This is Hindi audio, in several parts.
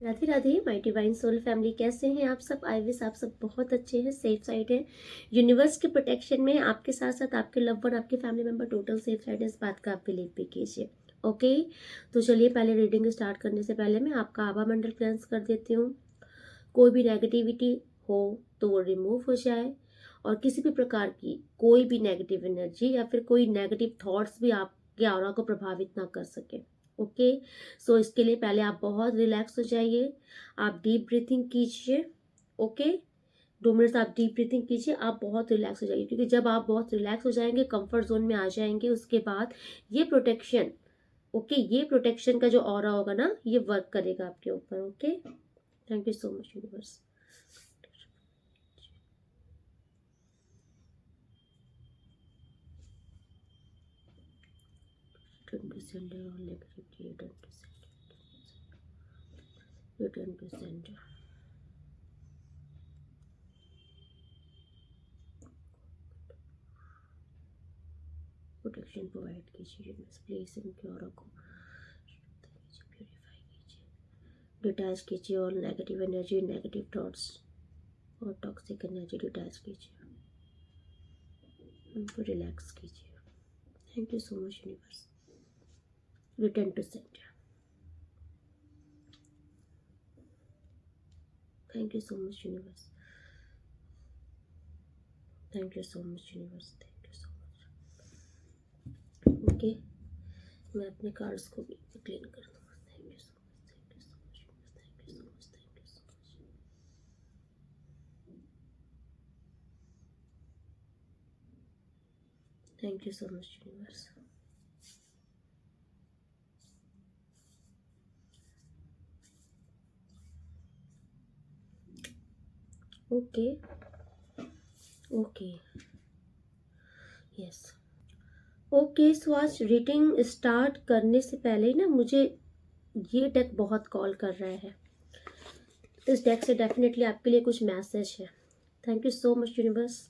Radhe Radhe my divine soul family, कैसे हैं आप सब। आई विश आप सब बहुत अच्छे हैं, सेफ साइड है, यूनिवर्स के प्रोटेक्शन में आपके साथ साथ आपके लव वन, आपके family member total safe side है। इस बात का आप बिलीव भी कीजिए। ओके, तो चलिए पहले रीडिंग स्टार्ट करने से पहले मैं आपका आभा मंडल क्लेंस कर देती हूँ। कोई भी नेगेटिविटी हो तो वो रिमूव हो जाए, और किसी भी प्रकार की कोई भी नेगेटिव एनर्जी या फिर कोई नेगेटिव थॉट्स भी आपके ऑरा को प्रभावित ना कर सके। ओके, सो इसके लिए पहले आप बहुत रिलैक्स हो जाइए, आप डीप ब्रीथिंग कीजिए। ओके, 2 मिनट आप डीप ब्रीथिंग कीजिए, आप बहुत रिलैक्स हो जाइए, क्योंकि जब आप बहुत रिलैक्स हो जाएंगे, कंफर्ट जोन में आ जाएंगे, उसके बाद ये प्रोटेक्शन, ओके, ये प्रोटेक्शन का जो ऑरा होगा ना, ये वर्क करेगा आपके ऊपर। Okay, thank you so much universe. Return to sender, all negativity, return to sender, return to sender. Protection provide कीजिए, प्लीज इनके ऑरा को प्योरीफाई कीजिए, डिटैच कीजिए और नेगेटिव एनर्जी, नेगेटिव थॉट्स और टॉक्सिक एनर्जी डिटैच कीजिए, उनको रिलैक्स कीजिए। Thank you so much universe. Return to sender. Thank you so much universe. Thank you so much universe. Thank you so much. Okay, मैं अपने कार्ड्स को भी क्लीन कर दूँगा। Thank you so much, thank you so much, thank you so much, thank you so much. Thank you so much universe. Okay okay, yes. Okay, so आज रीडिंग स्टार्ट करने से पहले ही ना मुझे ये डेक बहुत कॉल कर रहा है। इस डेक से डेफिनेटली आपके लिए कुछ मैसेज है। Thank you so much universe,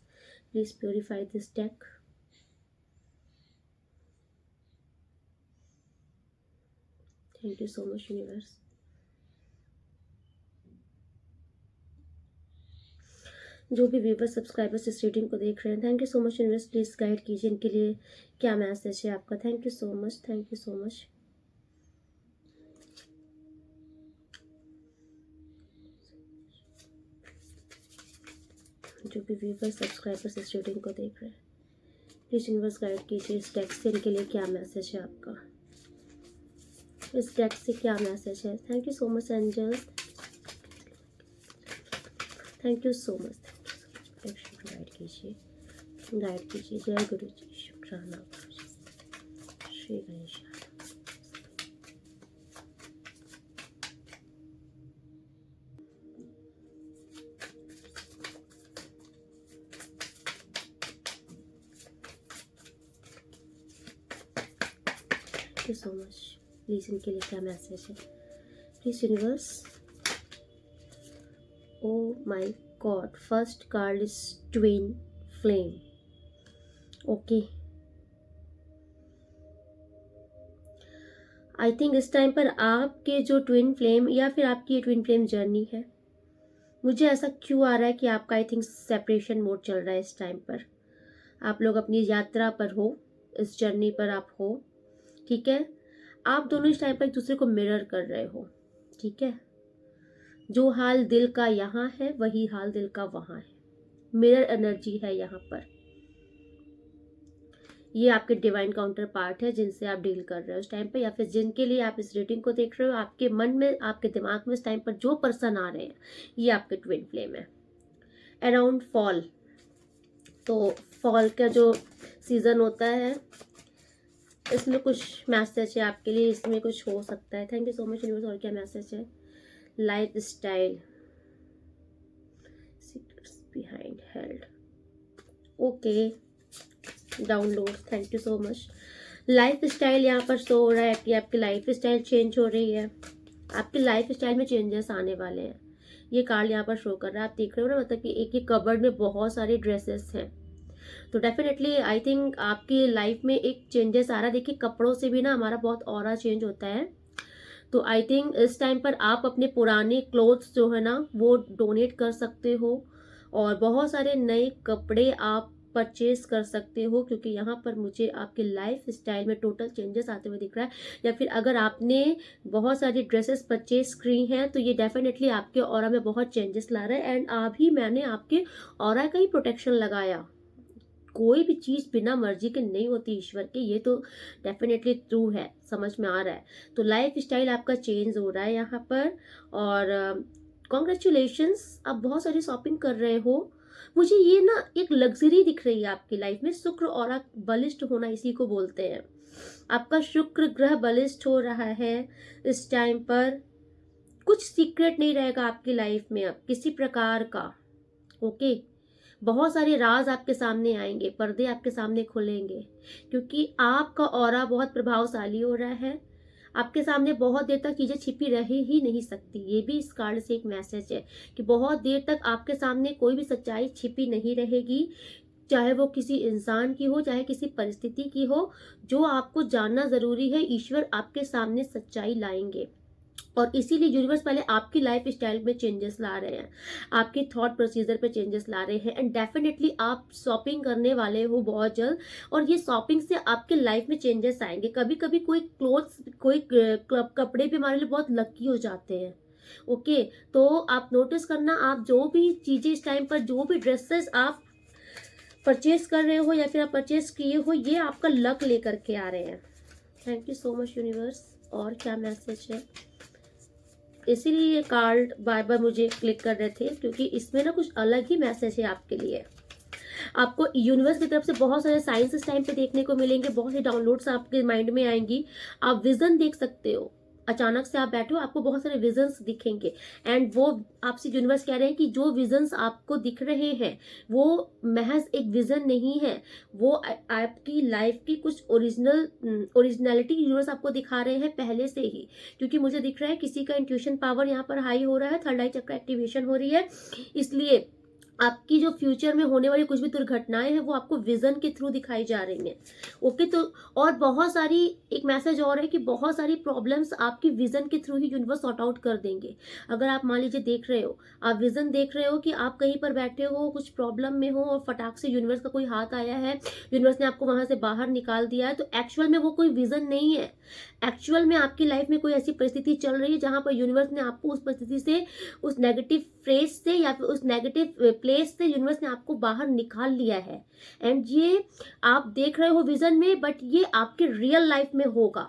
please purify this deck. Thank you so much universe. जो भी व्यूवर सब्सक्राइबर्स इस रीडिंग को देख रहे हैं, thank you so much universe, please guide कीजिए इनके लिए क्या मैसेज है आपका। Thank you so much, thank you so much. जो भी व्यूवर सब्सक्राइबर्स इस रीडिंग को देख रहे हैं, प्लीज यूनिवर्स गाइड कीजिए इस डेक से इनके लिए क्या मैसेज है आपका। इस डेक से क्या मैसेज है। Thank you so much angels, thank you so much. Protection provide कीजिए, गाइड कीजिए। जय गुरु जी, शुक्राना Shri Ganesh. Thank you so much. Please इनके लिए क्या मैसेज है। Please universe. Oh my god, first card is twin flame. Okay, I think इस टाइम पर आपके जो ट्विन फ्लेम या फिर आपकी ट्विन फ्लेम जर्नी है, मुझे ऐसा क्यों आ रहा है कि आपका आई थिंक सेपरेशन मोड चल रहा है इस टाइम पर। आप लोग अपनी यात्रा पर हो, इस जर्नी पर आप हो, ठीक है। आप दोनों इस टाइम पर एक दूसरे को मिरर कर रहे हो, ठीक है। जो हाल दिल का यहाँ है वही हाल दिल का वहाँ है। मिरर एनर्जी है यहाँ पर। ये आपके डिवाइन काउंटर पार्ट है जिनसे आप डील कर रहे हो इस टाइम पे, या फिर जिनके लिए आप इस रीडिंग को देख रहे हो। आपके मन में, आपके दिमाग में इस टाइम पर जो पर्सन आ रहे हैं, ये आपके ट्विन फ्लेम है। अराउंड फॉल, तो फॉल का जो सीजन होता है, इसमें कुछ मैसेज है आपके लिए, इसमें कुछ हो सकता है। Thank you so much universe. और क्या मैसेज है। Life style, secrets behind held. Okay, download, thank you so much. Life style यहाँ पर शो हो रहा है कि आपकी लाइफ स्टाइल चेंज हो रही है। आपकी लाइफ स्टाइल में चेंजेस आने वाले हैं, ये कार्ड यहाँ पर शो कर रहा है। आप देख रहे हो ना, मतलब कि एक ही कबर्ड में बहुत सारी ड्रेसेस हैं, तो डेफिनेटली आई थिंक आपकी लाइफ में एक चेंजेस आ रहा है। देखिए, कपड़ों से भी ना हमारा बहुत ऑरा चेंज होता है, तो आई थिंक इस टाइम पर आप अपने पुराने क्लोथ्स जो है ना वो डोनेट कर सकते हो, और बहुत सारे नए कपड़े आप परचेज कर सकते हो, क्योंकि यहाँ पर मुझे आपके लाइफ स्टाइल में टोटल चेंजेस आते हुए दिख रहा है। या फिर अगर आपने बहुत सारी ड्रेसेस परचेज की हैं तो ये डेफिनेटली आपके ऑरा में बहुत चेंजेस ला रहा है। एंड अभी मैंने आपके ऑरा का ही प्रोटेक्शन लगाया। कोई भी चीज बिना मर्जी के नहीं होती ईश्वर के, ये तो डेफिनेटली ट्रू है, समझ में आ रहा है। तो लाइफ स्टाइल आपका चेंज हो रहा है यहाँ पर, और कॉन्ग्रेचुलेशंस, आप बहुत सारी शॉपिंग कर रहे हो। मुझे ये ना एक लग्जरी दिख रही है आपकी लाइफ में। शुक्र और बलिष्ठ होना इसी को बोलते हैं। आपका शुक्र ग्रह बलिष्ठ हो रहा है इस टाइम पर। कुछ सीक्रेट नहीं रहेगा आपकी लाइफ में अब किसी प्रकार का। ओके, बहुत सारे राज आपके सामने आएंगे, पर्दे आपके सामने खुलेंगे, क्योंकि आपका ऑरा बहुत प्रभावशाली हो रहा है। आपके सामने बहुत देर तक चीजें छिपी रह ही नहीं सकती। ये भी इस कार्ड से एक मैसेज है कि बहुत देर तक आपके सामने कोई भी सच्चाई छिपी नहीं रहेगी, चाहे वो किसी इंसान की हो, चाहे किसी परिस्थिति की हो। जो आपको जानना जरूरी है, ईश्वर आपके सामने सच्चाई लाएंगे। और इसीलिए यूनिवर्स पहले आपकी लाइफ स्टाइल में चेंजेस ला रहे हैं, आपके थॉट प्रोसीजर पे चेंजेस ला रहे हैं। एंड डेफिनेटली आप शॉपिंग करने वाले हो बहुत जल्द, और ये शॉपिंग से आपके लाइफ में चेंजेस आएंगे। कभी कभी कोई क्लोथ्स, कोई कपड़े भी हमारे लिए बहुत लकी हो जाते हैं। ओके, तो आप नोटिस करना, आप जो भी चीजें इस टाइम पर, जो भी ड्रेसेस आप परचेज कर रहे हो या फिर आप परचेज किए हो, ये आपका लक लेकर के आ रहे हैं। Thank you so much universe. और क्या मैसेज है, इसीलिए ये कार्ड बार बार मुझे क्लिक कर रहे थे, क्योंकि इसमें ना कुछ अलग ही मैसेज है आपके लिए। आपको यूनिवर्स की तरफ से बहुत सारे साइंस इस टाइम पे देखने को मिलेंगे, बहुत सी डाउनलोड्स आपके माइंड में आएंगी। आप विजन देख सकते हो, अचानक से आप बैठे हो, आपको बहुत सारे विजन्स दिखेंगे। एंड वो आपसे यूनिवर्स कह रहे हैं कि जो विजन्स आपको दिख रहे हैं वो महज एक विजन नहीं है, वो आपकी लाइफ की कुछ ओरिजिनलिटी यूनिवर्स आपको दिखा रहे हैं पहले से ही। क्योंकि मुझे दिख रहा है किसी का इंट्यूशन पावर यहाँ पर हाई हो रहा है, थर्ड आई चक्र एक्टिवेशन हो रही है, इसलिए आपकी जो फ्यूचर में होने वाली कुछ भी दुर्घटनाएं हैं वो आपको विजन के थ्रू दिखाई जा रही हैं। ओके, तो और बहुत सारी, एक मैसेज और है कि बहुत सारी प्रॉब्लम्स आपकी विजन के थ्रू ही यूनिवर्स सॉर्ट आउट कर देंगे। अगर आप मान लीजिए देख रहे हो, आप विजन देख रहे हो कि आप कहीं पर बैठे हो, कुछ प्रॉब्लम में हो, और फटाक से यूनिवर्स का कोई हाथ आया है, यूनिवर्स ने आपको वहां से बाहर निकाल दिया है, तो एक्चुअल में वो कोई विजन नहीं है। एक्चुअल में आपकी लाइफ में कोई ऐसी परिस्थिति चल रही है जहां पर यूनिवर्स ने आपको उस परिस्थिति से, उस नेगेटिव फ्रेज से या फिर उस नेगेटिव प्लेस से यूनिवर्स ने आपको बाहर निकाल लिया है। एंड ये आप देख रहे हो विजन में, बट ये आपके रियल लाइफ में होगा।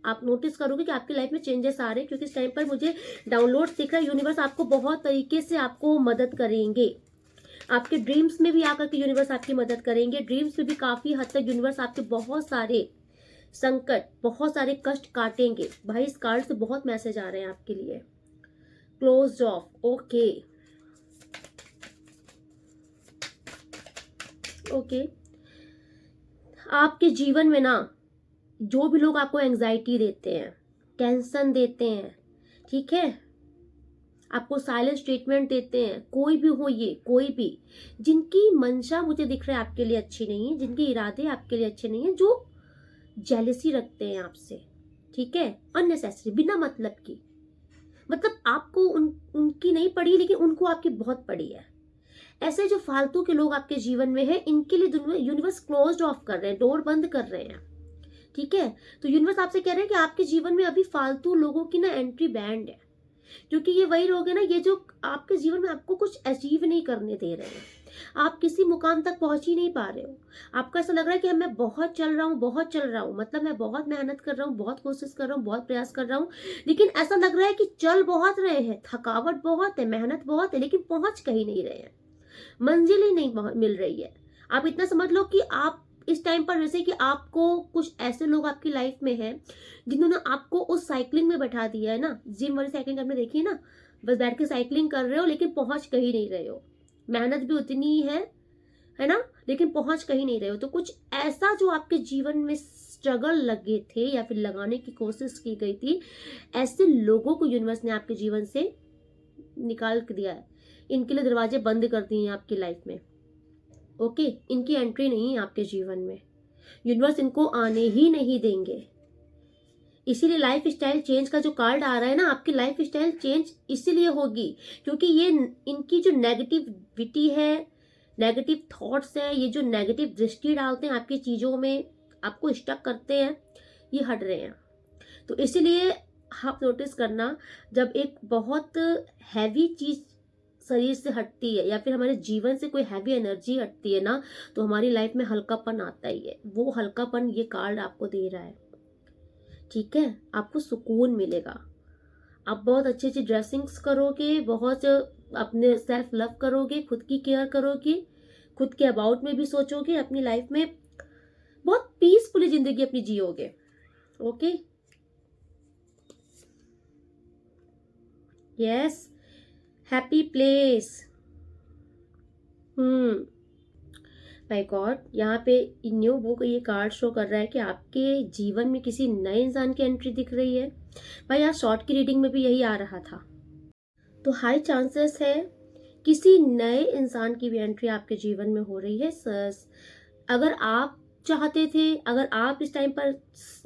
आप नोटिस करोगे कि आपकी लाइफ में चेंजेस आ रहे हैं, क्योंकि इस टाइम पर मुझे डाउनलोड दिख रहा है। यूनिवर्स आपको बहुत तरीके से आपको मदद करेंगे। आपके ड्रीम्स में भी आकर के यूनिवर्स आपकी मदद करेंगे। ड्रीम्स में भी काफी हद तक यूनिवर्स आपके बहुत सारे संकट, बहुत सारे कष्ट काटेंगे। भाई इस कार्ड से बहुत मैसेज आ रहे हैं आपके लिए। Close of, okay okay. आपके जीवन में ना जो भी लोग आपको एंजाइटी देते हैं, टेंशन देते हैं, ठीक है, आपको साइलेंस ट्रीटमेंट देते हैं, कोई भी हो, ये कोई भी, जिनकी मंशा मुझे दिख रहा है आपके लिए अच्छी नहीं है, जिनके इरादे आपके लिए अच्छे नहीं है, जो जेलसी रखते हैं आपसे, ठीक है, अननेसेसरी, बिना मतलब की, मतलब आपको उनकी नहीं पड़ी लेकिन उनको आपकी बहुत पड़ी है। ऐसे जो फालतू के लोग आपके जीवन में है, इनके लिए यूनिवर्स क्लोज्ड ऑफ कर रहे हैं, डोर बंद कर रहे हैं, ठीक है। तो यूनिवर्स आपसे कह रहे हैं कि आपके जीवन में अभी फालतू लोगों की ना एंट्री बैंड है, क्योंकि ये वही लोग है ना, ये जो आपके जीवन में आपको कुछ अचीव नहीं करने दे रहे हैं। आप किसी मुकाम तक पहुंच ही नहीं पा रहे हो। आपको ऐसा लग रहा है कि मैं बहुत चल रहा हूँ, बहुत चल रहा हूँ, मतलब मैं बहुत मेहनत कर रहा हूँ, बहुत कोशिश कर रहा हूँ, बहुत प्रयास कर रहा हूँ, लेकिन ऐसा लग रहा है कि चल बहुत रहे हैं, थकावट बहुत है, मेहनत बहुत है, लेकिन पहुंच कहीं नहीं रहे हैं, मंजिल ही नहीं मिल रही है। आप इतना समझ लो कि आप इस टाइम पर, जैसे कि आपको कुछ ऐसे लोग आपकी लाइफ में हैं जिन्होंने आपको उस साइकिलिंग में बैठा दिया है ना, जिम वाली साइकिलिंग आपने देखी है ना, बस बैठ के साइकिलिंग कर रहे हो लेकिन पहुंच कहीं नहीं रहे हो, मेहनत भी उतनी ही है ना, लेकिन पहुंच कहीं नहीं रहे हो। तो कुछ ऐसा जो आपके जीवन में स्ट्रगल लगे थे या फिर लगाने की कोशिश की गई थी, ऐसे लोगों को यूनिवर्स ने आपके जीवन से निकाल दिया है। इनके लिए दरवाजे बंद कर दिए हैं आपकी लाइफ में। ओके, इनकी एंट्री नहीं है आपके जीवन में, यूनिवर्स इनको आने ही नहीं देंगे। इसीलिए लाइफ स्टाइल चेंज का जो कार्ड आ रहा है ना, आपकी लाइफ स्टाइल चेंज इसीलिए होगी क्योंकि ये इनकी जो नेगेटिविटी है, नेगेटिव थॉट्स है, ये जो नेगेटिव दृष्टि डालते हैं आपकी चीज़ों में, आपको स्टक करते हैं, ये हट रहे हैं। तो इसीलिए आप नोटिस करना, जब एक बहुत हैवी चीज़ शरीर से हटती है या फिर हमारे जीवन से कोई हैवी एनर्जी हटती है ना, तो हमारी लाइफ में हल्कापन आता ही है। वो हल्कापन ये कार्ड आपको दे रहा है, ठीक है। आपको सुकून मिलेगा, आप बहुत अच्छी अच्छी ड्रेसिंग्स करोगे, बहुत अपने सेल्फ लव करोगे, खुद की केयर करोगे, खुद के अबाउट में भी सोचोगे, अपनी लाइफ में बहुत पीसफुली जिंदगी अपनी जियोगे। Okay, yes, happy place. My god, यहाँ पे न्यू बुक ये कार्ड शो कर रहा है कि आपके जीवन में किसी नए इंसान की एंट्री दिख रही है। भाई आज शॉर्ट की रीडिंग में भी यही आ रहा था, तो हाई चांसेस है किसी नए इंसान की भी एंट्री आपके जीवन में हो रही है। अगर आप चाहते थे, अगर आप इस टाइम पर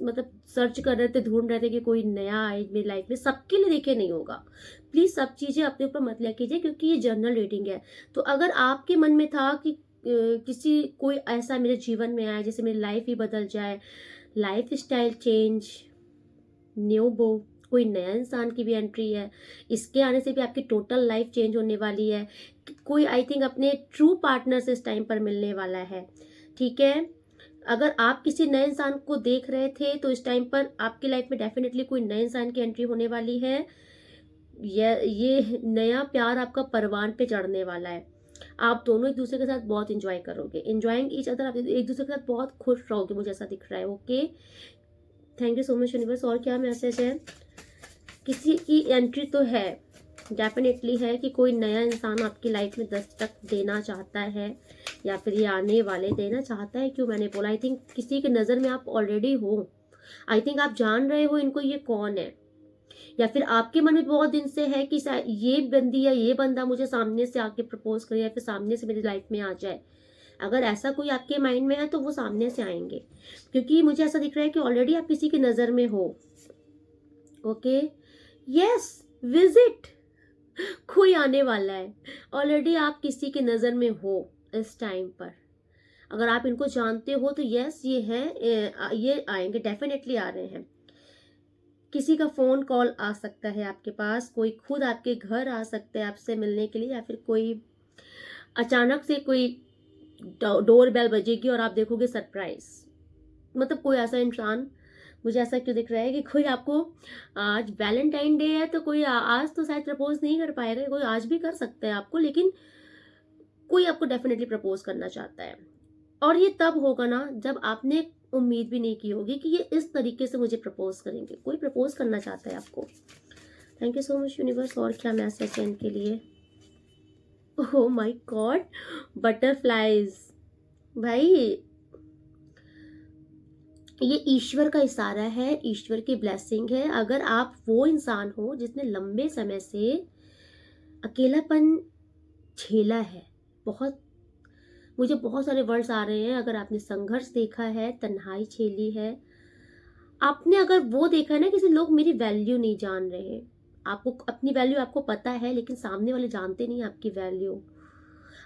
मतलब सर्च कर रहे थे, ढूंढ रहे थे कि कोई नया आए मेरी लाइफ में, सबके लिए देखे नहीं होगा। प्लीज सब चीजें अपने ऊपर मत लिया कीजिए क्योंकि ये जर्नल रीडिंग है। तो अगर आपके मन में था कि किसी कोई ऐसा मेरे जीवन में आए जिससे मेरी लाइफ ही बदल जाए, life style change, new book, कोई नया इंसान की भी एंट्री है, इसके आने से भी आपकी टोटल लाइफ चेंज होने वाली है। कोई आई थिंक अपने ट्रू पार्टनर से इस टाइम पर मिलने वाला है, ठीक है। अगर आप किसी नए इंसान को देख रहे थे तो इस टाइम पर आपकी लाइफ में डेफिनेटली कोई नए इंसान की एंट्री होने वाली है। ये नया प्यार आपका परवान पे चढ़ने वाला है। आप दोनों एक दूसरे के साथ बहुत इंजॉय करोगे, इंजॉइंग ईच अदर, आप एक दूसरे के साथ बहुत खुश रहोगे, मुझे ऐसा दिख रहा है। Okay, thank you so much universe. और क्या मैसेज है? किसी की एंट्री तो है, डेफिनेटली है कि कोई नया इंसान आपकी लाइफ में दस्तक देना चाहता है या फिर ये आने वाले देना चाहता है। क्यों मैंने बोला, आई थिंक किसी की नज़र में आप ऑलरेडी हो। आई थिंक आप जान रहे हो इनको, ये कौन है, या फिर आपके मन में बहुत दिन से है कि ये बंदी या ये बंदा मुझे सामने से आके प्रपोज करे या फिर सामने से मेरी लाइफ में आ जाए। अगर ऐसा कोई आपके माइंड में है तो वो सामने से आएंगे, क्योंकि मुझे ऐसा दिख रहा है कि ऑलरेडी आप किसी की नज़र में हो। ओके, यस, विजिट, कोई आने वाला है, ऑलरेडी आप किसी की नज़र में हो इस टाइम पर। अगर आप इनको जानते हो तो यस, ये है, ये आएंगे, डेफिनेटली आ रहे हैं। किसी का फोन कॉल आ सकता है आपके पास, कोई खुद आपके घर आ सकता है आपसे मिलने के लिए, या फिर कोई अचानक से कोई डोर बेल बजेगी और आप देखोगे सरप्राइज। मतलब कोई ऐसा इंसान, मुझे ऐसा क्यों दिख रहा है कि कोई आपको, आज वैलेंटाइन डे है तो कोई आज तो शायद प्रपोज नहीं कर पाएगा, कोई आज भी कर सकता है आपको, लेकिन कोई आपको डेफिनेटली प्रपोज करना चाहता है। और ये तब होगा ना जब आपने उम्मीद भी नहीं की होगी कि ये इस तरीके से मुझे प्रपोज करेंगे। कोई प्रपोज करना चाहता है आपको। Thank you so much universe. और क्या मैसेज है इनके लिए? Oh my God, butterflies. भाई ये ईश्वर का इशारा है, ईश्वर की ब्लेसिंग है। अगर आप वो इंसान हो जिसने लंबे समय से अकेलापन झेला है, बहुत, मुझे बहुत सारे वर्ड्स आ रहे हैं, अगर आपने संघर्ष देखा है, तन्हाई झेली है, आपने अगर वो देखा है ना किसी लोग मेरी वैल्यू नहीं जान रहे, आपको अपनी वैल्यू आपको पता है लेकिन सामने वाले जानते नहीं आपकी वैल्यू।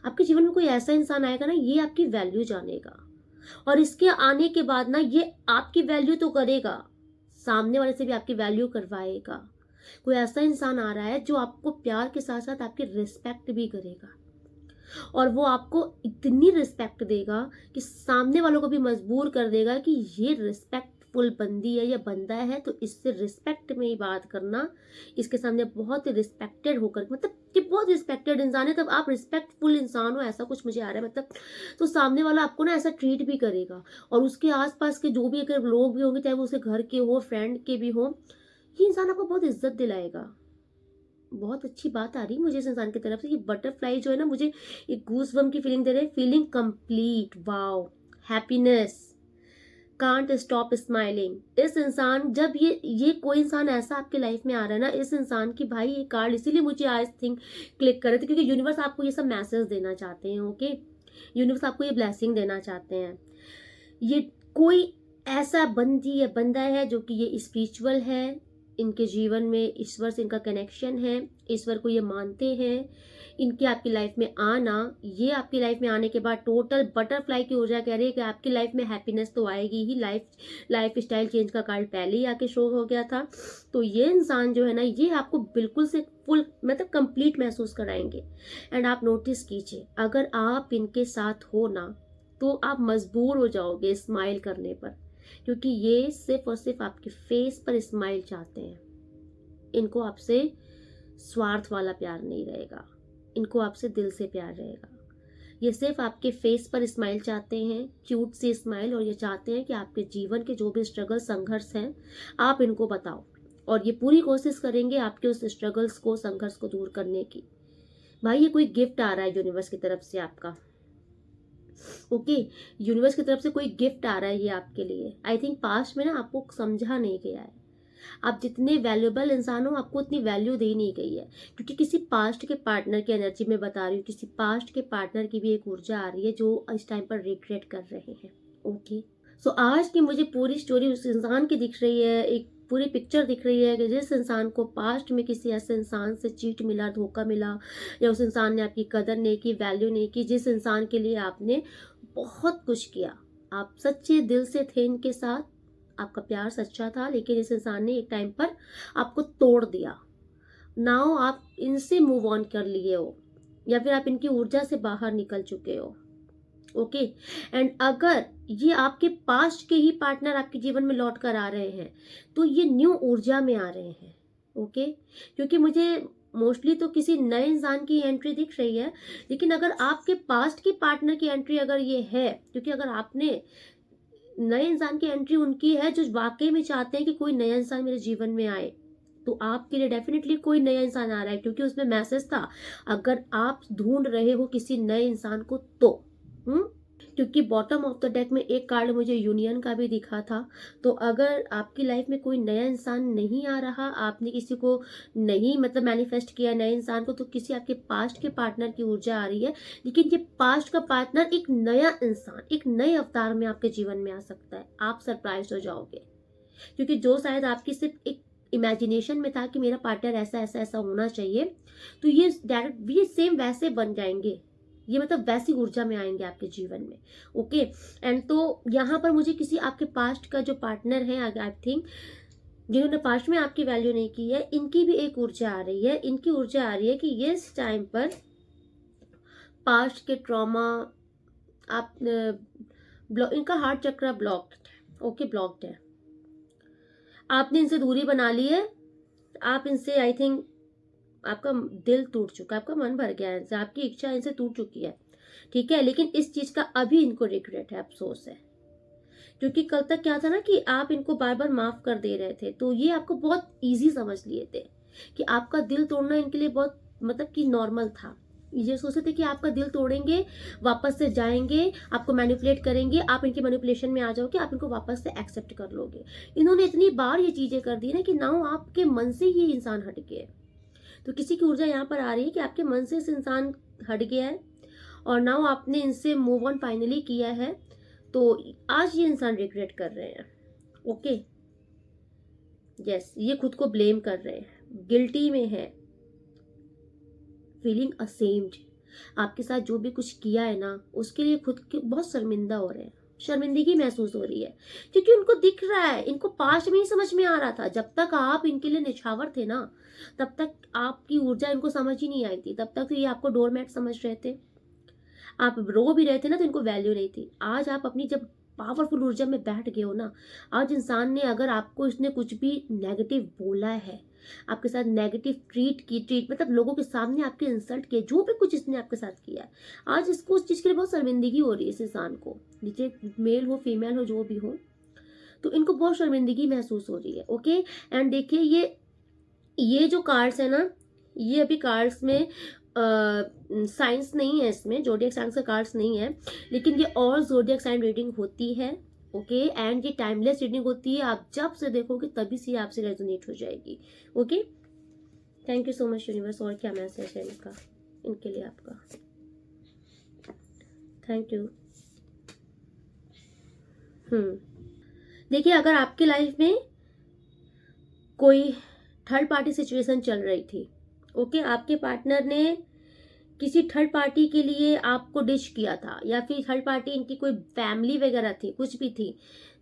आपके जीवन में कोई ऐसा इंसान आएगा ना, ये आपकी वैल्यू जानेगा और इसके आने के बाद ना ये आपकी वैल्यू तो करेगा, सामने वाले से भी आपकी वैल्यू करवाएगा। कोई ऐसा इंसान आ रहा है जो आपको प्यार के साथ साथ आपकी रिस्पेक्ट भी करेगा, और वो आपको इतनी रिस्पेक्ट देगा कि सामने वालों को भी मजबूर कर देगा कि ये रिस्पेक्टफुल बंदी है या बंदा है, तो इससे रिस्पेक्ट में ही बात करना, इसके सामने बहुत रिस्पेक्टेड होकर, मतलब कि बहुत रिस्पेक्टेड इंसान है, तब आप रिस्पेक्टफुल इंसान हो, ऐसा कुछ मुझे आ रहा है। मतलब तो सामने वाला आपको ना ऐसा ट्रीट भी करेगा, और उसके आसपास के जो भी अगर लोग भी होंगे, चाहे वो उसके घर के हो, फ्रेंड के भी हो, ये इंसान आपको बहुत इज्जत दिलाएगा। बहुत अच्छी बात आ रही है मुझे इस इंसान की तरफ से। ये बटरफ्लाई जो है ना, मुझे एक गूज़बम्प की फीलिंग दे रहे हैं, feeling complete, wow, happiness, can't stop smiling. इस इंसान, जब ये कोई इंसान ऐसा आपके लाइफ में आ रहा है ना, इस इंसान की, भाई ये कार्ड इसीलिए मुझे आज थिंक क्लिक कर रहे थे, क्योंकि यूनिवर्स आपको ये सब मैसेज देना चाहते हैं। ओके, यूनिवर्स आपको ये ब्लेसिंग देना चाहते हैं। ये कोई ऐसा बंदी या बंदा है जो कि ये स्पिरिचुअल है, इनके जीवन में ईश्वर से इनका कनेक्शन है, ईश्वर को ये मानते हैं। इनके आपकी लाइफ में आना, ये आपकी लाइफ में आने के बाद टोटल बटरफ्लाई की ऊर्जा कह रही है कि आपकी लाइफ में हैप्पीनेस तो आएगी ही। लाइफ स्टाइल चेंज का कार्ड पहले ही आके शो हो गया था। तो ये इंसान जो है ना, ये आपको बिल्कुल से फुल मतलब कंप्लीट महसूस कराएंगे। एंड आप नोटिस कीजिए, अगर आप इनके साथ हो ना, तो आप मजबूर हो जाओगे स्माइल करने पर, क्योंकि ये सिर्फ और सिर्फ आपके फेस पर स्माइल चाहते हैं। इनको आपसे स्वार्थ वाला प्यार नहीं रहेगा, इनको आपसे दिल से प्यार रहेगा। ये सिर्फ आपके फेस पर स्माइल चाहते हैं, क्यूट सी स्माइल, और ये चाहते हैं कि आपके जीवन के जो भी स्ट्रगल संघर्ष हैं आप इनको बताओ, और ये पूरी कोशिश करेंगे आपके उस स्ट्रगल्स को, संघर्ष को दूर करने की। भाई ये कोई गिफ्ट आ रहा है यूनिवर्स की तरफ से आपका, ओके यूनिवर्स की तरफ से कोई गिफ्ट आ रहा है ये आपके लिए। आई थिंक पास्ट में ना आपको समझा नहीं गया है, आप जितने वैल्यूएबल इंसान हो आपको उतनी वैल्यू दी नहीं गई है, क्योंकि किसी पास्ट के पार्टनर की एनर्जी में बता रही हूँ, किसी पास्ट के पार्टनर की भी एक ऊर्जा आ रही है जो इस टाइम पर रिग्रेट कर रहे हैं। ओके सो आज की मुझे पूरी स्टोरी उस इंसान की दिख रही है, एक पूरी पिक्चर दिख रही है कि जिस इंसान को पास्ट में किसी ऐसे इंसान से चीट मिला, धोखा मिला, या उस इंसान ने आपकी कदर नहीं की, वैल्यू नहीं की, जिस इंसान के लिए आपने बहुत कुछ किया, आप सच्चे दिल से थे इनके साथ, आपका प्यार सच्चा था, लेकिन इस इंसान ने एक टाइम पर आपको तोड़ दिया। नाउ आप इनसे मूव ऑन कर लिए हो, या फिर आप इनकी ऊर्जा से बाहर निकल चुके हो। ओके एंड अगर ये आपके पास्ट के ही पार्टनर आपके जीवन में लौट कर आ रहे हैं, तो ये न्यू ऊर्जा में आ रहे हैं। ओके क्योंकि मुझे मोस्टली तो किसी नए इंसान की एंट्री दिख रही है, लेकिन अगर आपके पास्ट की पार्टनर की एंट्री अगर ये है, क्योंकि अगर आपने नए इंसान की एंट्री उनकी है जो वाकई में चाहते हैं कि कोई नया इंसान मेरे जीवन में आए, तो आपके लिए डेफिनेटली कोई नया इंसान आ रहा है, क्योंकि उसमें मैसेज था। अगर आप ढूंढ रहे हो किसी नए इंसान को तो क्योंकि बॉटम ऑफ द डेक में एक कार्ड मुझे यूनियन का भी दिखा था। तो अगर आपकी लाइफ में कोई नया इंसान नहीं आ रहा, आपने किसी को नहीं मतलब मैनिफेस्ट किया नए इंसान को, तो किसी आपके पास्ट के पार्टनर की ऊर्जा आ रही है। लेकिन ये पास्ट का पार्टनर एक नया इंसान, एक नए अवतार में आपके जीवन में आ सकता है। आप सरप्राइज हो जाओगे, क्योंकि जो शायद आपकी सिर्फ एक इमेजिनेशन में था कि मेरा पार्टनर ऐसा ऐसा ऐसा होना चाहिए, तो ये डायरेक्ट ये सेम वैसे बन जाएंगे, ये मतलब वैसी ऊर्जा में आएंगे आपके जीवन में। ओके एंड तो यहाँ पर मुझे किसी आपके पास्ट का जो पार्टनर है, आई थिंक जिन्होंने पास्ट में आपकी वैल्यू नहीं की है, इनकी भी एक ऊर्जा आ रही है। इनकी ऊर्जा आ रही है कि ये इस टाइम पर पास्ट के ट्रॉमा, आप इनका हार्ट चक्र ब्लॉक्ड है। ओके ब्लॉक्ड है, आपने इनसे दूरी बना ली है। आप इनसे आई थिंक आपका दिल टूट चुका है, आपका मन भर गया है इनसे, आपकी इच्छा इनसे टूट चुकी है, ठीक है। लेकिन इस चीज का अभी इनको रिग्रेट है, अफसोस है, क्योंकि कल तक क्या था ना कि आप इनको बार बार माफ कर दे रहे थे, तो ये आपको बहुत इजी समझ लिए थे कि आपका दिल तोड़ना इनके लिए बहुत मतलब कि नॉर्मल था। ये सोचते थे कि आपका दिल तोड़ेंगे, वापस से जाएंगे, आपको मैनिपुलेट करेंगे, आप इनके मैनिपुलेशन में आ जाओगे, आप इनको वापस से एक्सेप्ट कर लोगे। इन्होंने इतनी बार ये चीजें कर दी ना कि नाउ आपके मन से ये इंसान हट गए। तो किसी की ऊर्जा यहाँ पर आ रही है कि आपके मन से इस इंसान हट गया है, और नाउ आपने इनसे मूव ऑन फाइनली किया है, तो आज ये इंसान रिग्रेट कर रहे हैं। ओके यस, ये खुद को ब्लेम कर रहे हैं, गिल्टी में है, फीलिंग असेम्ड। आपके साथ जो भी कुछ किया है ना, उसके लिए खुद के बहुत शर्मिंदा हो रहे हैं, शर्मिंदगी महसूस हो रही है, क्योंकि उनको दिख रहा है, इनको पास्ट में ही समझ में आ रहा था। जब तक आप इनके लिए निछावर थे ना, तब तक आपकी ऊर्जा इनको समझ ही नहीं आई थी, तब तक तो ये आपको डोरमैट समझ रहे थे। आप रो भी रहे थे ना, तो इनको वैल्यू नहीं थी। आज आप अपनी जब पावरफुल ऊर्जा में बैठ गए हो ना, आज इंसान ने अगर आपको इसने कुछ भी नेगेटिव बोला है, आपके साथ नेगेटिव ट्रीट मतलब लोगों के सामने आपके इंसल्ट किए, जो भी कुछ इसने आपके साथ किया है, आज इसको उस चीज के लिए बहुत शर्मिंदगी हो रही है। इस इंसान को, नीचे मेल हो फीमेल हो जो भी हो, तो इनको बहुत शर्मिंदगी महसूस हो रही है। ओके एंड देखिए ये जो कार्ड्स है ना, ये अभी कार्ड्स में साइंस नहीं है, इसमें जोडियक साइंस का कार्ड्स नहीं है, लेकिन ये और जोडियक साइन रीडिंग होती है। ओके एंड ये टाइमलेस रीडिंग होती है, आप जब से देखोगे तभी से आपसे रेजोनेट हो जाएगी। Okay thank you so much universe. और क्या मैसेज है इनका, इनके लिए आपका, थैंक यू। देखिए, अगर आपकी लाइफ में कोई थर्ड पार्टी सिचुएशन चल रही थी, ओके, आपके पार्टनर ने किसी थर्ड पार्टी के लिए आपको डिश किया था, या फिर थर्ड पार्टी इनकी कोई फैमिली वगैरह थी, कुछ भी थी,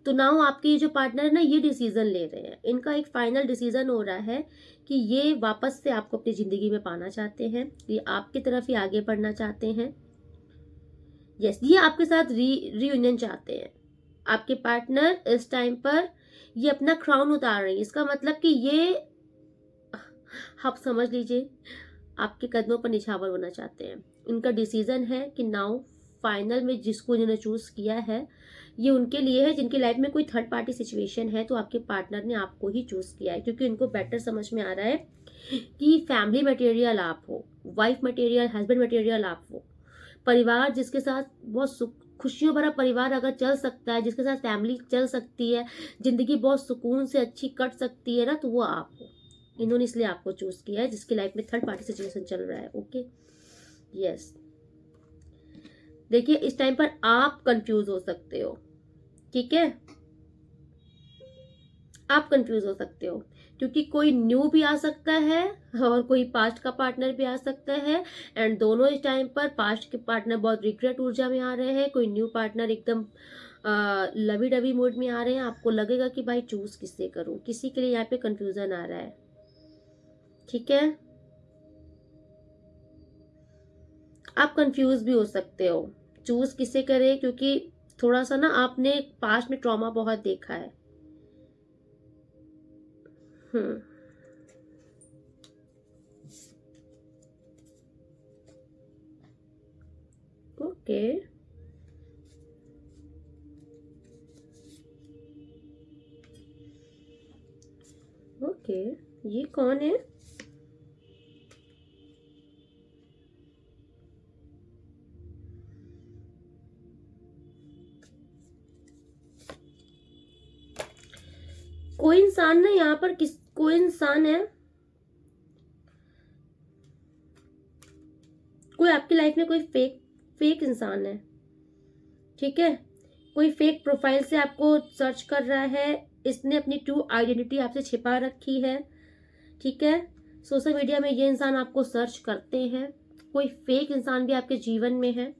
तो नाउ आपके ये जो पार्टनर है ना, ये डिसीजन ले रहे हैं, इनका एक फाइनल डिसीजन हो रहा है कि ये वापस से आपको अपनी जिंदगी में पाना चाहते हैं, ये आपकी तरफ ही आगे बढ़ना चाहते हैं। यस, ये आपके साथ रीयूनियन चाहते हैं। आपके पार्टनर इस टाइम पर ये अपना क्राउन उतार रही है, इसका मतलब कि ये, आप समझ लीजिए, आपके कदमों पर निछावर होना चाहते हैं। इनका डिसीजन है कि नाउ फाइनल में जिसको इन्होंने चूज किया है, ये उनके लिए है जिनकी लाइफ में कोई थर्ड पार्टी सिचुएशन है, तो आपके पार्टनर ने आपको ही चूज किया है, क्योंकि इनको बेटर समझ में आ रहा है कि फैमिली मटेरियल आप हो, वाइफ मटेरियल, हस्बैंड मटेरियल आप हो, परिवार जिसके साथ बहुत सुख, खुशियों भरा परिवार अगर चल सकता है, जिसके साथ फैमिली चल सकती है, जिंदगी बहुत सुकून से अच्छी कट सकती है ना, तो वो आप हो। इन्होंने इसलिए आपको चूज किया है जिसकी लाइफ में थर्ड पार्टी सिचुएशन चल रहा है। Okay, yes. देखिए, इस टाइम पर आप कंफ्यूज हो सकते हो, ठीक है, आप कंफ्यूज हो सकते हो, क्योंकि कोई न्यू भी आ सकता है और कोई पास्ट का पार्टनर भी आ सकता है, एंड दोनों इस टाइम पर पास्ट के पार्टनर बहुत रिग्रेट ऊर्जा में आ रहे हैं, कोई न्यू पार्टनर एकदम लवी डवी मूड में आ रहे हैं। आपको लगेगा कि भाई चूज किससे करूं, किसी के लिए यहाँ पे कंफ्यूजन आ रहा है, ठीक है, आप कंफ्यूज भी हो सकते हो चूज किसे करें, क्योंकि थोड़ा सा ना आपने पास्ट में ट्रॉमा बहुत देखा है। ओके, ओके, ये कौन है? कोई इंसान ना यहाँ पर कोई इंसान है, कोई आपकी लाइफ में कोई फेक इंसान है, ठीक है, कोई फेक प्रोफाइल से आपको सर्च कर रहा है, इसने अपनी ट्रू आइडेंटिटी आपसे छिपा रखी है, ठीक है। सोशल मीडिया में ये इंसान आपको सर्च करते हैं, कोई फेक इंसान भी आपके जीवन में है,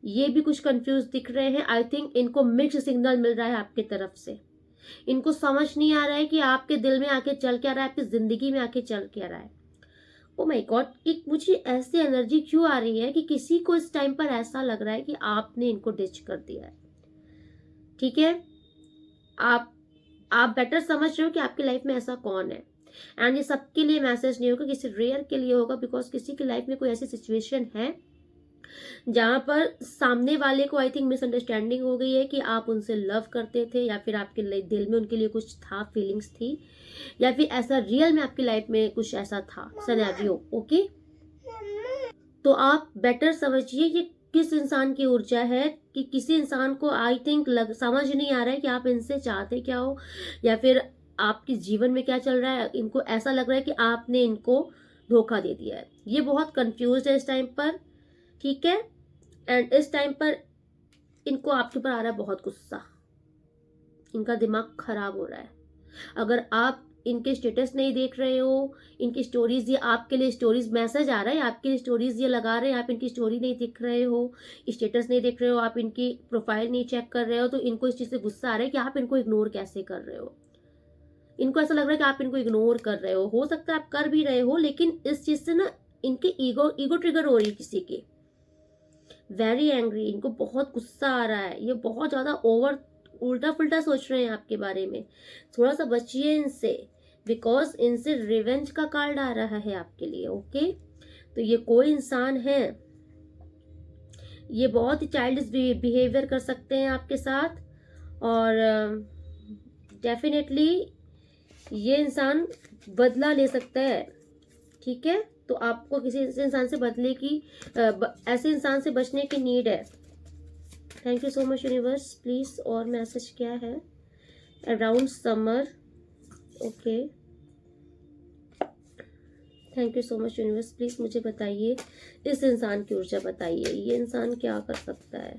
ये भी कुछ कंफ्यूज दिख रहे हैं। आई थिंक इनको मिक्स सिग्नल मिल रहा है आपकी तरफ से, इनको समझ नहीं आ रहा है कि आपके दिल में आके चल क्या रहा है, आपकी जिंदगी में आके चल क्या रहा है। ओ माय गॉड, एक मुझे ऐसी एनर्जी क्यों आ रही है कि किसी को इस टाइम पर ऐसा लग रहा है कि आपने इनको डिच कर दिया है, ठीक है। आप आप बेटर समझ रहे हो कि आपकी लाइफ में ऐसा कौन है, एंड ये सबके लिए मैसेज नहीं होगा, किसी रेयर के लिए होगा, बिकॉज किसी की लाइफ में कोई ऐसी सिचुएशन है जहां पर सामने वाले को आई थिंक मिसअंडरस्टैंडिंग हो गई है कि आप उनसे लव करते थे, या फिर आपके दिल में उनके लिए कुछ था, फीलिंग्स थी, या फिर ऐसा रियल में आपकी लाइफ में कुछ ऐसा था सिनेरियो। ओके, तो आप बेटर समझिए ये किस इंसान की ऊर्जा है, कि किसी इंसान को आई थिंक समझ नहीं आ रहा है कि आप इनसे चाहते क्या हो, या फिर आपके जीवन में क्या चल रहा है। इनको ऐसा लग रहा है कि आपने इनको धोखा दे दिया है, ये बहुत कंफ्यूज है इस टाइम पर, ठीक है। एंड इस टाइम पर इनको आपके ऊपर आ रहा है बहुत गुस्सा, इनका दिमाग खराब हो रहा है। अगर आप इनके स्टेटस नहीं देख रहे हो, इनकी स्टोरीज, ये आपके लिए स्टोरीज मैसेज आ रहा है, आपके लिए स्टोरीज ये लगा रहे हैं, आप इनकी स्टोरी नहीं देख रहे हो, स्टेटस नहीं देख रहे हो, आप इनकी प्रोफाइल नहीं चेक कर रहे हो, तो इनको इस चीज से गुस्सा आ रहा है कि आप इनको इग्नोर कैसे कर रहे हो। इनको ऐसा लग रहा है कि आप इनको इग्नोर कर रहे हो सकता है आप कर भी रहे हो, लेकिन इस चीज से ना इनके ईगो ट्रिगर हो रही है किसी की, वेरी एंग्री, इनको बहुत गुस्सा आ रहा है, ये बहुत ज्यादा ओवर उल्टा पुल्टा सोच रहे हैं आपके बारे में। थोड़ा सा बचिए इनसे, बिकॉज इनसे रिवेंज का कार्ड आ रहा है आपके लिए। ओके, तो ये कोई इंसान है, ये बहुत ही चाइल्डिश बिहेवियर कर सकते हैं आपके साथ, और डेफिनेटली ये इंसान बदला ले सकता है, ठीक है। तो आपको किसी इंसान से बदले की ऐसे इंसान से बचने की नीड है। Thank you so much universe, please और मैसेज क्या है around summer. Okay, thank you so much universe, please मुझे बताइए, इस इंसान की ऊर्जा बताइए, ये इंसान क्या कर सकता है।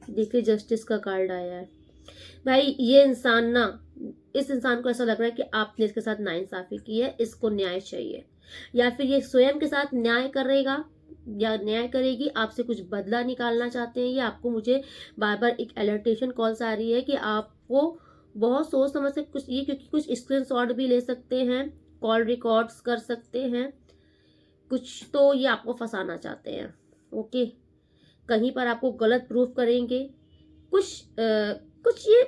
देखिए जस्टिस का कार्ड आया है भाई। ये इंसान ना, इस इंसान को ऐसा लग रहा है कि आपने इसके साथ नाइंसाफी की है, इसको न्याय चाहिए, या फिर ये स्वयं के साथ न्याय करेगा या न्याय करेगी, आपसे कुछ बदला निकालना चाहते हैं। ये आपको, मुझे बार बार एक अलर्टेशन कॉल्स आ रही है कि आपको बहुत सोच समझ से कुछ, ये क्योंकि कुछ स्क्रीनशॉट भी ले सकते हैं, कॉल रिकॉर्ड्स कर सकते हैं, कुछ तो ये आपको फंसाना चाहते हैं। ओके, कहीं पर आपको गलत प्रूफ करेंगे, कुछ ये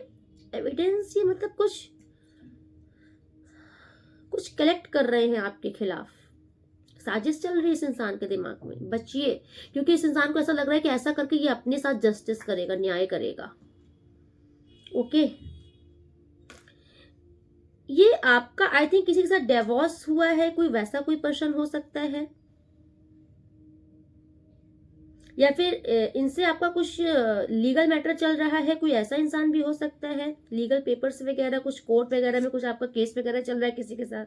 एविडेंस, ये मतलब कुछ कलेक्ट कर रहे हैं आपके खिलाफ। साजिश चल रही है इस इंसान के दिमाग में, बचिए, क्योंकि इस इंसान को ऐसा लग रहा है कि ऐसा करके ये अपने साथ जस्टिस करेगा, न्याय करेगा। ओके, ये आपका आई थिंक किसी के साथ डिवोर्स हुआ है, कोई वैसा कोई पर्सन हो सकता है, या फिर इनसे आपका कुछ लीगल मैटर चल रहा है, कोई ऐसा इंसान भी हो सकता है। लीगल पेपर्स वगैरह, कुछ कोर्ट वगैरह में कुछ आपका केस वगैरह चल रहा है किसी के साथ,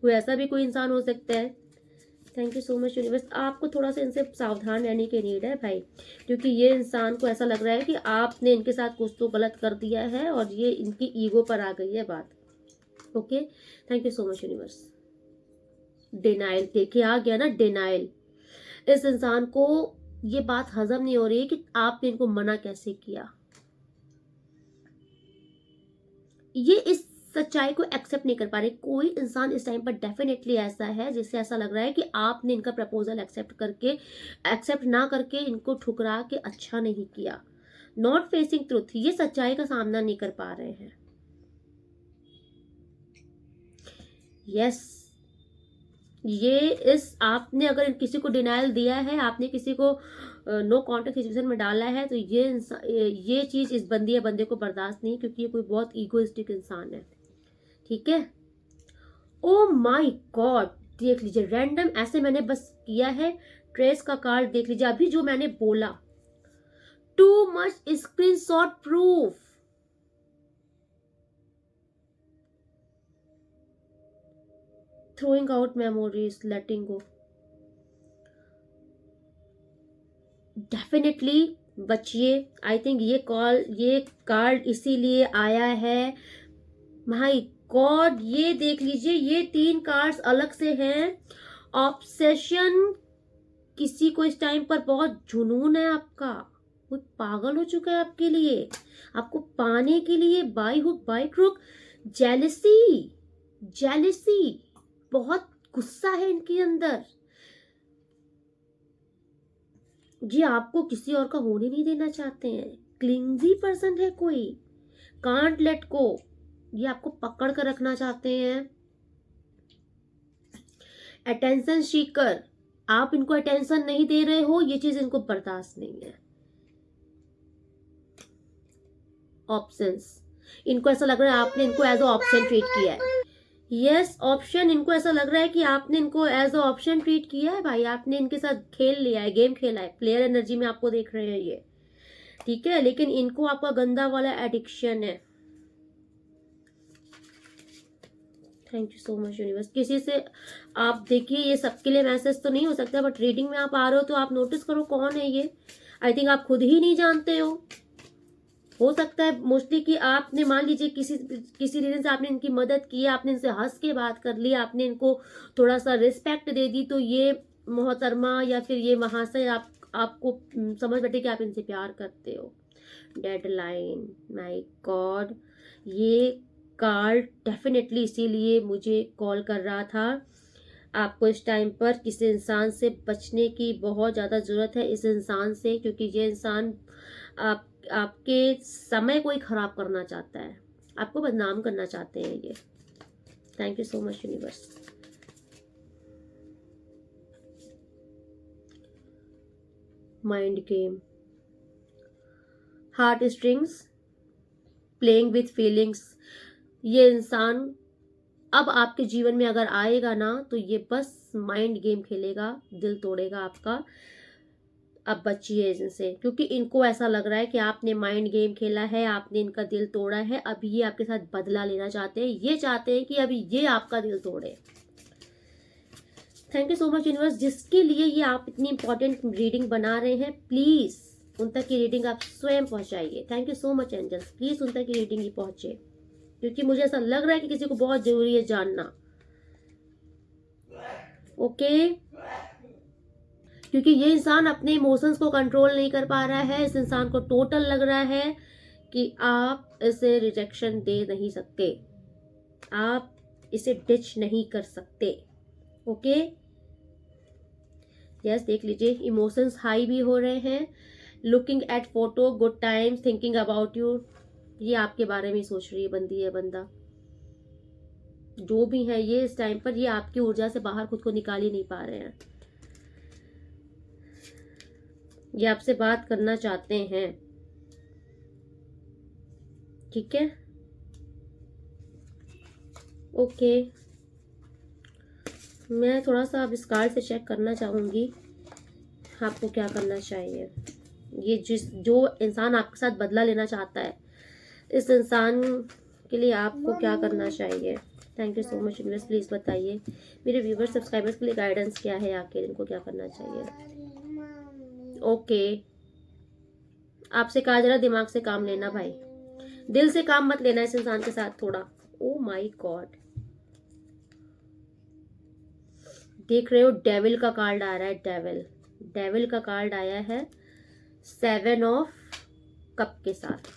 कोई ऐसा भी कोई इंसान हो सकता है। Thank you so much universe. आपको थोड़ा सा इनसे सावधान रहने की नीड है भाई, क्योंकि ये इंसान को ऐसा लग रहा है कि आपने इनके साथ कुछ तो गलत कर दिया है और ये इनकी ईगो पर आ गई है बात। Okay, thank you so much universe. Denial, देखिए आ गया ना डिनाइल। इस इंसान को ये बात हजम नहीं हो रही है कि आपने इनको मना कैसे किया। ये इस सच्चाई को एक्सेप्ट नहीं कर पा रहे। कोई इंसान इस टाइम पर डेफिनेटली ऐसा है जिससे ऐसा लग रहा है कि आपने इनका प्रपोजल एक्सेप्ट ना करके इनको ठुकरा के अच्छा नहीं किया। नॉट फेसिंग ट्रुथ, ये सच्चाई का सामना नहीं कर पा रहे हैं। यस, ये इस आपने अगर किसी को डिनाइल दिया है, आपने किसी को नो कॉन्टेक्ट सिचुएशन में डाला है, तो ये चीज इस बंदी या बंदे को बर्दाश्त नहीं, क्योंकि ये कोई बहुत ईगोइस्टिक इंसान है। ठीक है, ओ माय गॉड, देख लीजिए रैंडम ऐसे मैंने बस किया है। ट्रेस का कार्ड देख लीजिए, अभी जो मैंने बोला, too much screenshot proof. throwing out memories, letting go. Definitely बचिए। आई थिंक ये कार्ड इसीलिए आया है। माय गॉड, ये देख लीजिए, ये 3 कार्ड्स अलग से हैं। ऑब्सेशन, किसी को इस टाइम पर बहुत जुनून है आपका, वो पागल हो चुका है आपके लिए, आपको पाने के लिए, by hook by crook. Jealousy, बहुत गुस्सा है इनके अंदर, ये आपको किसी और का होने नहीं देना चाहते हैं। क्लिंजी पर्सन है कोई, कांट लेट गो, ये आपको पकड़ कर रखना चाहते हैं। अटेंशन सीकर, आप इनको अटेंशन नहीं दे रहे हो, ये चीज इनको बर्दाश्त नहीं है। ऑप्शंस, इनको ऐसा लग रहा है आपने इनको एज अ ऑप्शन ट्रीट किया है। यस, ऑप्शन, इनको ऐसा लग रहा है कि आपने इनको एज अ ऑप्शन ट्रीट किया है भाई, आपने इनके साथ खेल लिया है, गेम खेला है, प्लेयर एनर्जी में आपको देख रहे हैं ये। ठीक है, लेकिन इनको आपका गंदा वाला एडिक्शन है। Thank you so much universe. किसी से आप देखिए, ये सबके लिए मैसेज तो नहीं हो सकता, बट रीडिंग में आप आ रहे हो तो आप नोटिस करो कौन है ये। आई थिंक आप खुद ही नहीं जानते हो सकता है मोस्टली कि आपने, मान लीजिए किसी रीजन से आपने इनकी मदद की, आपने इनसे हंस के बात कर ली, आपने इनको थोड़ा सा रिस्पेक्ट दे दी, तो ये मोहतरमा या फिर ये महाशय आपको समझ बैठे कि आप इनसे प्यार करते हो। डेडलाइन, माय गॉड, ये कार्ड डेफिनेटली इसीलिए मुझे कॉल कर रहा था। आपको इस टाइम पर किसी इंसान से बचने की बहुत ज़्यादा ज़रूरत है, इस इंसान से, क्योंकि ये इंसान आपके समय को ही खराब करना चाहता है, आपको बदनाम करना चाहते हैं ये। Thank you so much universe. Mind game, heart strings, playing with feelings. ये इंसान अब आपके जीवन में अगर आएगा ना, तो ये बस माइंड गेम खेलेगा, दिल तोड़ेगा आपका। अब बचिए इनसे, क्योंकि इनको ऐसा लग रहा है कि आपने माइंड गेम खेला है, आपने इनका दिल तोड़ा है, अभी ये आपके साथ बदला लेना चाहते हैं, ये चाहते हैं कि अभी ये आपका दिल तोड़े। Thank you so much universe, जिसके लिए ये आप इतनी इंपॉर्टेंट रीडिंग बना रहे हैं, प्लीज उन तक की रीडिंग आप स्वयं पहुंचाइए। Thank you so much angels, please उन तक की रीडिंग ही पहुंचे, क्योंकि मुझे ऐसा लग रहा है कि किसी को बहुत जरूरी है जानना। ओके, क्योंकि ये इंसान अपने इमोशंस को कंट्रोल नहीं कर पा रहा है। इस इंसान को टोटल लग रहा है कि आप इसे रिजेक्शन दे नहीं सकते, आप इसे डिच नहीं कर सकते। ओके, यस, देख लीजिए इमोशंस हाई भी हो रहे हैं। Looking at photo, good times, thinking about you, ये आपके बारे में सोच रही है बंदी है बंदा, जो भी है ये इस टाइम पर ये आपकी ऊर्जा से बाहर खुद को निकाल ही नहीं पा रहे हैं। ये आपसे बात करना चाहते हैं, ठीक है। ओके, मैं थोड़ा सा अब इस कार्ड से चेक करना चाहूंगी आपको क्या करना चाहिए। ये जो इंसान आपके साथ बदला लेना चाहता है, इस इंसान के लिए आपको क्या करना चाहिए। Thank you so much universe, please बताइए मेरे व्यूवर्स सब्सक्राइबर्स के लिए गाइडेंस क्या है, आखिर इनको क्या करना चाहिए। ओके, आपसे कहा जा रहा दिमाग से काम लेना भाई, दिल से काम मत लेना इस इंसान के साथ थोड़ा। ओ माय गॉड, देख रहे हो डेविल का कार्ड आ रहा है, डेविल का कार्ड आया है 7 ऑफ कप के साथ।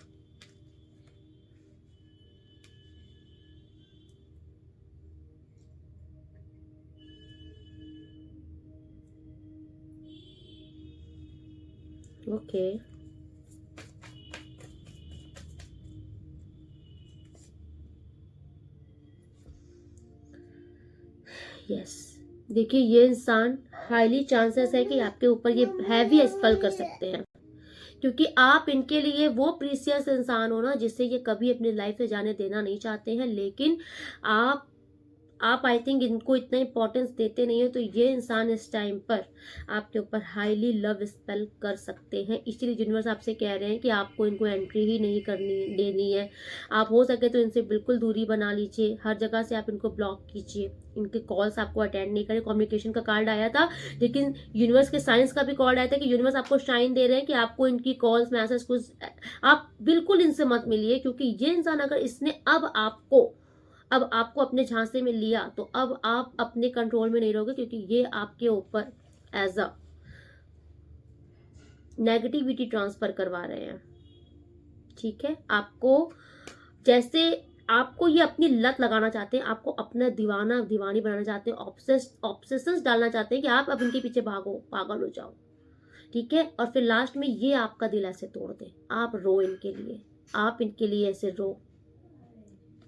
ओके, यस, देखिए ये इंसान हाईली चांसेस है कि आपके ऊपर ये हैवी स्पेल कर सकते हैं, क्योंकि आप इनके लिए वो प्रीसियस इंसान हो ना जिससे ये कभी अपनी लाइफ से जाने देना नहीं चाहते हैं, लेकिन आप आई थिंक इनको इतना इंपॉर्टेंस देते नहीं हो। तो ये इंसान इस टाइम पर आपके ऊपर हाईली लव स्पेल कर सकते हैं, इसीलिए यूनिवर्स आपसे कह रहे हैं कि आपको इनको एंट्री ही नहीं करनी देनी है। आप हो सके तो इनसे बिल्कुल दूरी बना लीजिए, हर जगह से आप इनको ब्लॉक कीजिए, इनके कॉल्स आपको अटेंड नहीं करें। कम्युनिकेशन का कार्ड आया था, लेकिन यूनिवर्स के साइंस का भी कॉल आया था कि यूनिवर्स आपको शाइन दे रहे हैं कि आपको इनकी कॉल्स मैसेज कुछ, आप बिल्कुल इनसे मत मिलिए, क्योंकि ये इंसान अगर इसने अब आपको अपने झांसे में लिया तो अब आप अपने कंट्रोल में नहीं रहोगे, क्योंकि ये आपके ऊपर एज अ नेगेटिविटी ट्रांसफर करवा रहे हैं, ठीक है। आपको जैसे आपको ये अपनी लत लगाना चाहते हैं, आपको अपना दीवानी बनाना चाहते हैं, ऑब्सेशंस डालना चाहते हैं कि आप अब इनके पीछे भागो, पागल हो जाओ, ठीक है। और फिर लास्ट में ये आपका दिल ऐसे तोड़ दे, आप रो इनके लिए, आप इनके लिए ऐसे रो।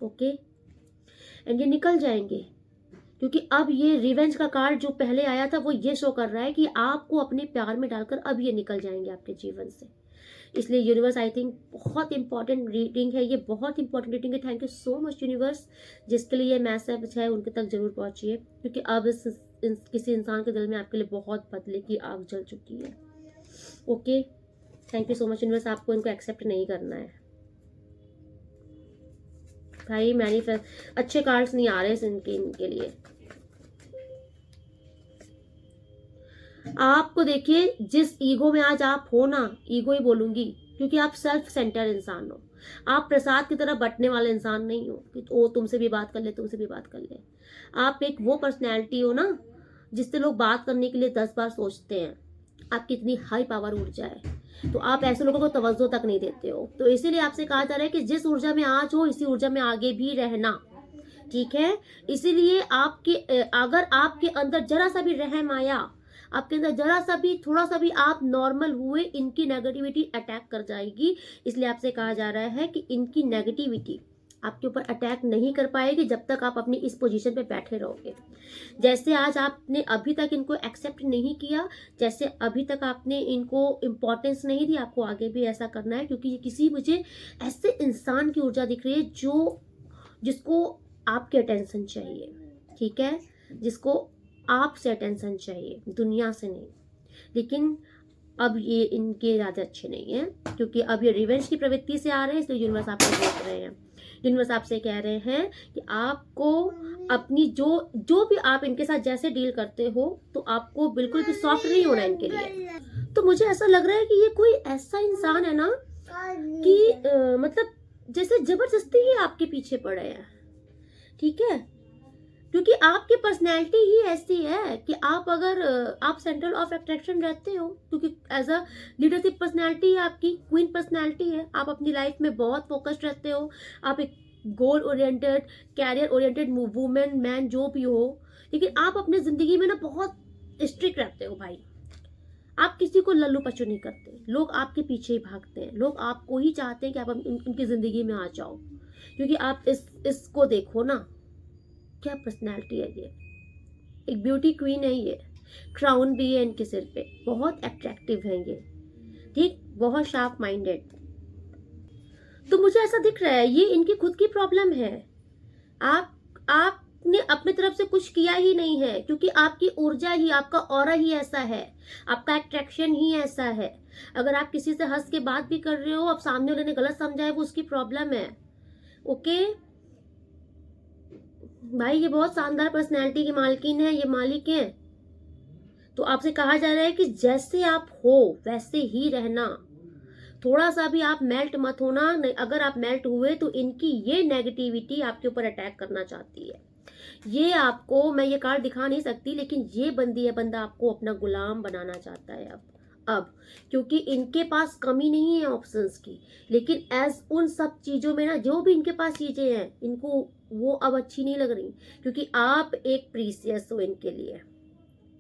ओके, एंड ये निकल जाएंगे, क्योंकि अब ये रिवेंज का कार्ड जो पहले आया था वो ये शो कर रहा है कि आपको अपने प्यार में डालकर अब ये निकल जाएंगे आपके जीवन से। इसलिए यूनिवर्स आई थिंक बहुत इंपॉर्टेंट रीडिंग है, ये बहुत इंपॉर्टेंट रीडिंग है। Thank you so much universe, जिसके लिए ये मैसेज है उनके तक जरूर पहुंचिए, क्योंकि अब किसी इंसान के दिल में आपके लिए बहुत बदले की आग जल चुकी है। Okay, thank you so much universe, आपको इनको एक्सेप्ट नहीं करना है भाई। मैनिफेस्ट अच्छे कार्ड्स नहीं आ रहे इनके लिए। आपको देखिए जिस ईगो में आज आप हो ना, ईगो ही बोलूंगी, क्योंकि आप सेल्फ सेंटर इंसान हो, आप प्रसाद की तरह बंटने वाले इंसान नहीं हो कि ओ तुमसे भी बात कर ले, तुमसे भी बात कर ले। आप एक वो पर्सनैलिटी हो ना जिससे लोग बात करने के लिए 10 बार सोचते हैं, आपकी इतनी हाई पावर ऊर्जा है, तो आप ऐसे लोगों को तवज्जो तक नहीं देते हो। तो इसीलिए आपसे कहा जा रहा है कि जिस ऊर्जा में आज हो इसी ऊर्जा में आगे भी रहना, ठीक है। इसीलिए अगर आपके अंदर जरा सा भी रहम आया, आपके अंदर जरा सा भी थोड़ा सा भी आप नॉर्मल हुए, इनकी नेगेटिविटी अटैक कर जाएगी। इसलिए आपसे कहा जा रहा है कि इनकी नेगेटिविटी आपके ऊपर अटैक नहीं कर पाएगी जब तक आप अपनी इस पोजीशन पे बैठे रहोगे। जैसे आज आपने अभी तक इनको एक्सेप्ट नहीं किया, जैसे अभी तक आपने इनको इम्पोर्टेंस नहीं दी, आपको आगे भी ऐसा करना है, क्योंकि किसी मुझे ऐसे इंसान की ऊर्जा दिख रही है जिसको आपकी अटेंशन चाहिए, ठीक है, जिसको आपसे अटेंशन चाहिए, दुनिया से नहीं। लेकिन अब ये इनके इरादे अच्छे नहीं हैं, क्योंकि अब ये रिवेंज की प्रवृत्ति से आ रहे हैं, इसलिए यूनिवर्स आपको देख रहे हैं। यूनिवर्स आपसे कह रहे हैं कि आपको अपनी जो भी आप इनके साथ जैसे डील करते हो, तो आपको बिल्कुल भी सॉफ्ट नहीं होना इनके लिए। तो मुझे ऐसा लग रहा है कि ये कोई ऐसा इंसान है ना कि मतलब जैसे जबरदस्ती ही आपके पीछे पड़े हैं, ठीक है? क्योंकि आपकी पर्सनैलिटी ही ऐसी है कि आप अगर आप सेंटर ऑफ अट्रैक्शन रहते हो, क्योंकि एज अ लीडरशिप पर्सनैलिटी है आपकी, क्वीन पर्सनैलिटी है, आप अपनी लाइफ में बहुत फोकस्ड रहते हो, आप एक goal oriented, career oriented women man जो भी हो, लेकिन आप अपनी जिंदगी में ना बहुत स्ट्रिक्ट रहते हो भाई। आप किसी को लल्लू पचू नहीं करते, लोग आपके पीछे ही भागते हैं, लोग आपको ही चाहते हैं कि आप उनकी जिंदगी में आ जाओ, क्योंकि आप इसको देखो ना, क्या पर्सनैलिटी है ये, एक ब्यूटी क्वीन है ये, क्राउन भी है इनके सिर पे, बहुत अट्रैक्टिव है ये, ठीक, बहुत शार्प माइंडेड। तो मुझे ऐसा दिख रहा है ये इनकी खुद की प्रॉब्लम है। आपने अपने तरफ से कुछ किया ही नहीं है, क्योंकि आपकी ऊर्जा ही, आपका ऑरा ही ऐसा है, आपका अट्रैक्शन ही ऐसा है। अगर आप किसी से हंस के बात भी कर रहे हो, अब सामने वाले ने गलत समझा है, वो उसकी प्रॉब्लम है। ओके भाई, ये बहुत शानदार पर्सनैलिटी की मालकिन है, ये मालिक है। तो आपसे कहा जा रहा है कि जैसे आप हो वैसे ही रहना, थोड़ा सा भी आप मेल्ट मत होना। नहीं, अगर आप मेल्ट हुए तो इनकी ये नेगेटिविटी आपके ऊपर अटैक करना चाहती है। ये आपको, मैं ये कार्ड दिखा नहीं सकती, लेकिन ये बंदा आपको अपना गुलाम बनाना चाहता है अब क्योंकि इनके पास कमी नहीं है ऑप्शंस की, लेकिन एज उन सब चीजों में ना, जो भी इनके पास चीजें हैं, इनको वो अब अच्छी नहीं लग रही, क्योंकि आप एक प्रीसियस हो इनके लिए।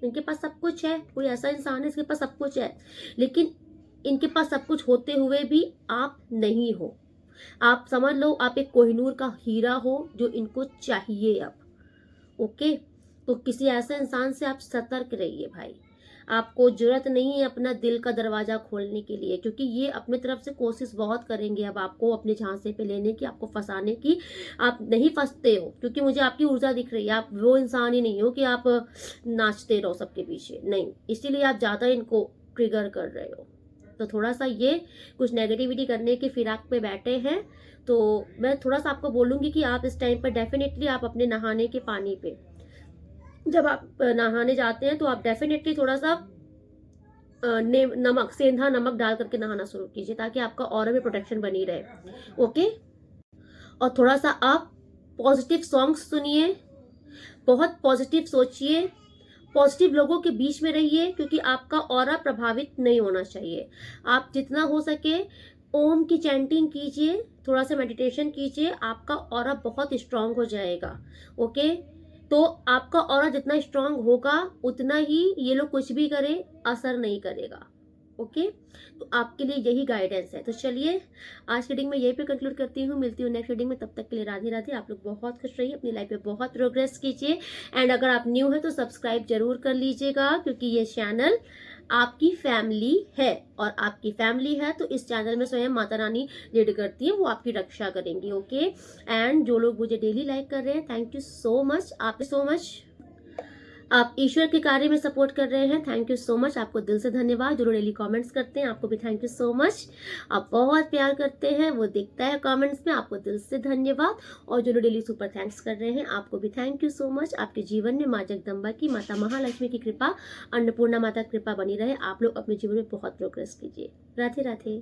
इनके पास सब कुछ है, कोई ऐसा इंसान है इसके पास सब कुछ है, लेकिन इनके पास सब कुछ होते हुए भी आप नहीं हो। आप समझ लो, आप एक कोहिनूर का हीरा हो जो इनको चाहिए अब। ओके, तो किसी ऐसे इंसान से आप सतर्क रहिए भाई। आपको जरूरत नहीं है अपना दिल का दरवाजा खोलने के लिए, क्योंकि ये अपने तरफ से कोशिश बहुत करेंगे अब आपको अपने झांसे पे लेने की, आपको फंसाने की। आप नहीं फंसते हो, क्योंकि मुझे आपकी ऊर्जा दिख रही है। आप वो इंसान ही नहीं हो कि आप नाचते रहो सबके पीछे, नहीं, इसीलिए आप ज्यादा इनको ट्रिगर कर रहे हो। तो थोड़ा सा ये कुछ नेगेटिविटी करने की फिराक पे बैठे हैं। तो मैं थोड़ा सा आपको बोलूंगी कि आप इस टाइम पर डेफिनेटली आप अपने नहाने के पानी पे, जब आप नहाने जाते हैं तो आप डेफिनेटली थोड़ा सा नमक, सेंधा नमक डाल करके नहाना शुरू कीजिए, ताकि आपका ऑरा में प्रोटेक्शन बनी रहे। ओके, और थोड़ा सा आप पॉजिटिव सॉन्ग्स सुनिए, बहुत पॉजिटिव सोचिए, पॉजिटिव लोगों के बीच में रहिए, क्योंकि आपका ऑरा प्रभावित नहीं होना चाहिए। आप जितना हो सके ओम की चैंटिंग कीजिए, थोड़ा सा मेडिटेशन कीजिए, आपका ऑरा बहुत स्ट्रांग हो जाएगा। ओके, तो आपका ऑरा जितना स्ट्रांग होगा उतना ही ये लोग कुछ भी करें असर नहीं करेगा। ओके, तो आपके लिए यही गाइडेंस है। तो चलिए, आज की रीडिंग में यही पे कंक्लूड करती हूँ, मिलती हूँ नेक्स्ट रीडिंग में। तब तक के लिए राधे राधे। आप लोग बहुत खुश रहिए, अपनी लाइफ में बहुत प्रोग्रेस कीजिए, एंड अगर आप न्यू है तो सब्सक्राइब जरूर कर लीजिएगा, क्योंकि ये चैनल आपकी फैमिली है, और आपकी फैमिली है तो इस चैनल में स्वयं माता रानी लीड करती है, वो आपकी रक्षा करेंगी। ओके, एंड जो लोग मुझे डेली लाइक कर रहे हैं, थैंक यू सो मच, आप सो मच। आप ईश्वर के कार्य में सपोर्ट कर रहे हैं, थैंक यू सो मच, आपको दिल से धन्यवाद। जो लोग डेली कमेंट्स करते हैं, आपको भी थैंक यू सो मच, आप बहुत प्यार करते हैं, वो दिखता है कमेंट्स में, आपको दिल से धन्यवाद। और जो लोग डेली सुपर थैंक्स कर रहे हैं, आपको भी थैंक यू सो मच। आपके जीवन में माँ जगदम्बा की, माता महालक्ष्मी की कृपा, अन्नपूर्णा माता कृपा बनी रहे। आप लोग अपने जीवन में बहुत प्रोग्रेस कीजिए। राधे राधे।